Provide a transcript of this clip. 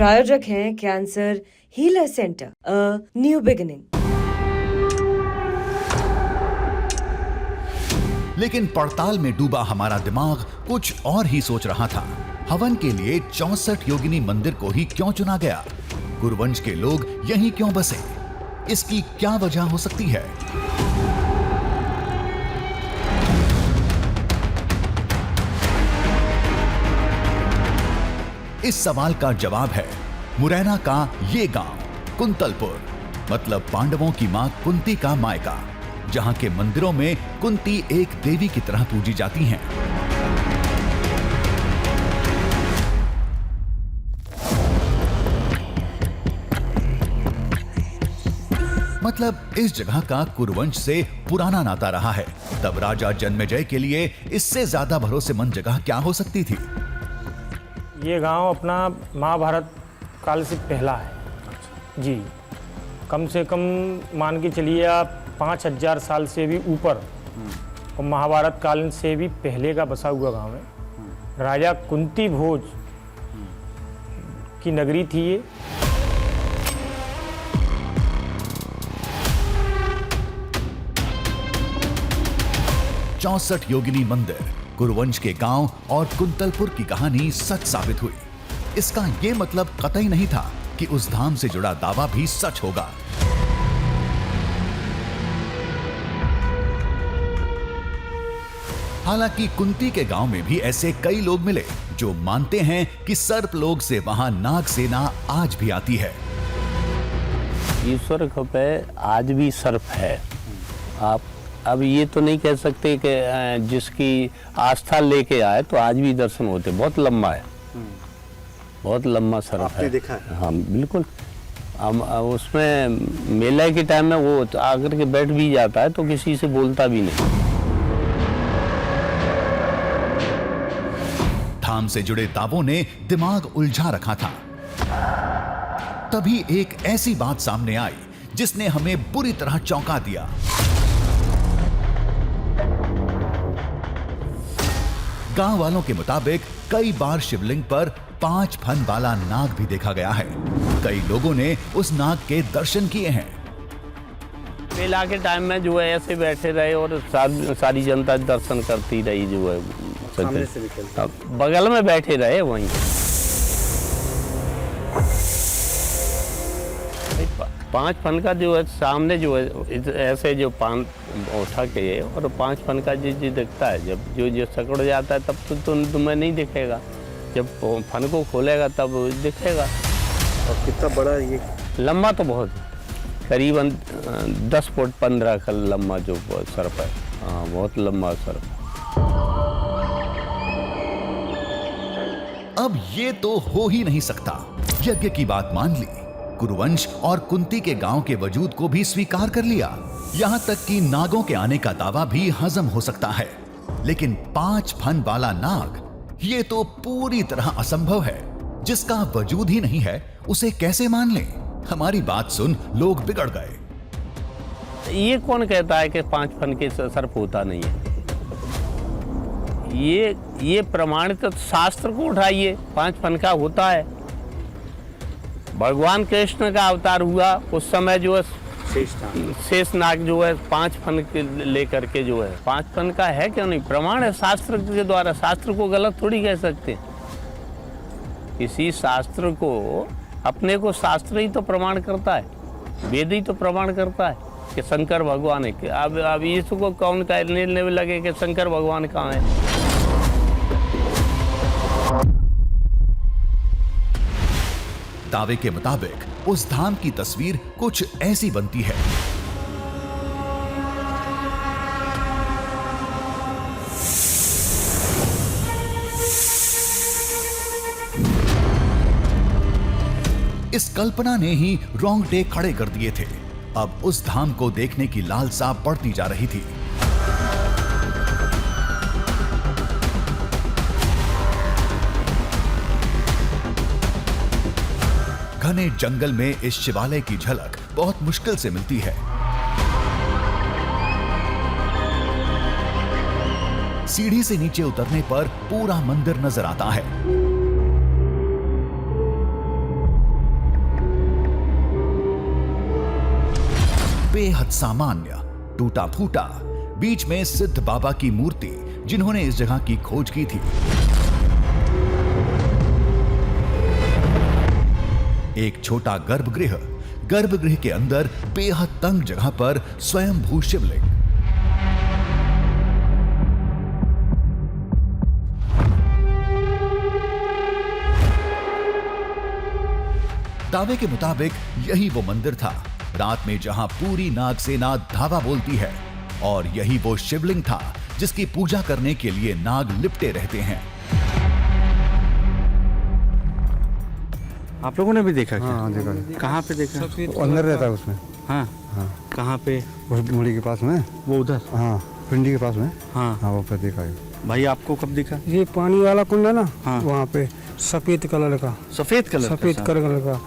प्रायोजक हैं cancer healer centre, a new beginning. लेकिन पड़ताल में डूबा हमारा दिमाग कुछ और ही सोच रहा था। हवन के लिए 64 योगिनी मंदिर को ही क्यों चुना गया? कुरुवंश के लोग यहीं क्यों बसे? इसकी क्या वजह हो सकती है? इस सवाल का जवाब है मुरैना का ये गांव कुंतलपुर, मतलब पांडवों की मां कुंती का मायका, जहां के मंदिरों में कुंती एक देवी की तरह पूजी जाती हैं। मतलब इस जगह का कुरुवंश से पुराना नाता रहा है। तब राजा जन्मेजय के लिए इससे ज्यादा भरोसेमंद जगह क्या हो सकती थी? ये गांव अपना महाभारत काल से पहला है जी। कम से कम मान के चलिए आप 5000 साल से भी ऊपर, और महाभारत काल से भी पहले का बसा हुआ गांव है। राजा कुंती भोज की नगरी थी ये। चौसठ योगिनी मंदिर, कुरुवंश के गांव और कुंतलपुर की कहानी सच साबित हुई। इसका यह मतलब कतई नहीं था कि उस धाम से जुड़ा दावा भी सच होगा। हालांकि कुंती के गांव में भी ऐसे कई लोग मिले जो मानते हैं कि सर्पलोक से वहां नाग सेना आज भी आती है। ईश्वर पे आज भी सर्प है। आप अब ये तो नहीं कह सकते कि जिसकी आस्था लेके आए तो आज भी दर्शन होते। बहुत लंबा है, बहुत लंबा सर्प आपने है। देखा है? हाँ बिल्कुल। हम उसमें मेले के टाइम में वो आकर के बैठ भी जाता है तो किसी से बोलता भी नहीं। धाम से जुड़े दावों ने दिमाग उलझा रखा था। तभी एक ऐसी बात सामने आई जिसने हमें बुरी तरह चौंका दिया। गांव वालों के मुताबिक कई बार शिवलिंग पर 5 फन वाला नाग भी देखा गया है। कई लोगों ने उस नाग के दर्शन किए हैं। मेला के टाइम में जो है ऐसे बैठे रहे और सारी जनता दर्शन करती रही। जो है सामने से निकलता, बगल में बैठे रहे वहीं। 5 फन का जो है सामने जो है ऐसे जो पान उठा के और 5 फन का जो दिखता है, जब जो सकड़ जाता है तब तो तुम्हें नहीं दिखेगा। जब फन को खोलेगा तब दिखेगा। और कितना बड़ा ये? लंबा तो बहुत, करीबन 10 फुट 15 का लंबा जो सर्प है। हाँ बहुत लंबा सर्प। अब ये तो हो ही नहीं सकता। यज्ञ की बात मान ली, कुरुवंश और कुंती के गांव के वजूद को भी स्वीकार कर लिया। यहां तक कि नागों के आने का दावा भी हजम हो सकता है, लेकिन 5 फन वाला नाग, ये तो पूरी तरह असंभव है। जिसका वजूद ही नहीं है उसे कैसे मान लें? हमारी बात सुन लोग बिगड़ गए। ये कौन कहता है कि 5 फन के सर्प होता नहीं है? ये प्रमाणित शास्त्र को उठाइए, 5 फन का होता है। भगवान कृष्ण का अवतार हुआ उस समय जो है शेष नाग जो है 5 फन के लेकर के जो है 5 फन का है। क्यों नहीं? प्रमाण है शास्त्र के द्वारा। शास्त्र को गलत थोड़ी कह सकते। किसी शास्त्र को, अपने को शास्त्र ही तो प्रमाण करता है, वेद ही तो प्रमाण करता है कि शंकर भगवान है। अब इसको कौन कहने लगे कि शंकर भगवान कहाँ है? दावे के मुताबिक उस धाम की तस्वीर कुछ ऐसी बनती है। इस कल्पना ने ही रोंगटे खड़े कर दिए थे। अब उस धाम को देखने की लालसा बढ़ती जा रही थी। घने जंगल में इस शिवालय की झलक बहुत मुश्किल से मिलती है। सीढ़ी से नीचे उतरने पर पूरा मंदिर नजर आता है। बेहद सामान्य, टूटा फूटा, बीच में सिद्ध बाबा की मूर्ति जिन्होंने इस जगह की खोज की थी। एक छोटा गर्भगृह, गर्भगृह के अंदर बेहद तंग जगह पर स्वयंभू शिवलिंग। दावे के मुताबिक यही वो मंदिर था रात में जहां पूरी नाग सेना धावा बोलती है, और यही वो शिवलिंग था जिसकी पूजा करने के लिए नाग लिपटे रहते हैं। आप लोगों ने भी देखा क्या? हाँ देखा। कहाँ पे देखा? वो अंदर रहता है उसमें। हाँ हाँ कहाँ पे? उस मुड़ी के पास में। वो उधर? हाँ पिंडी के पास में। हाँ हाँ वो पे देखा है। भाई आपको कब दिखा? ये पानी वाला कुंड है ना, हाँ। वहाँ पे सफेद कलर का सफेद कलर सफेद कलर का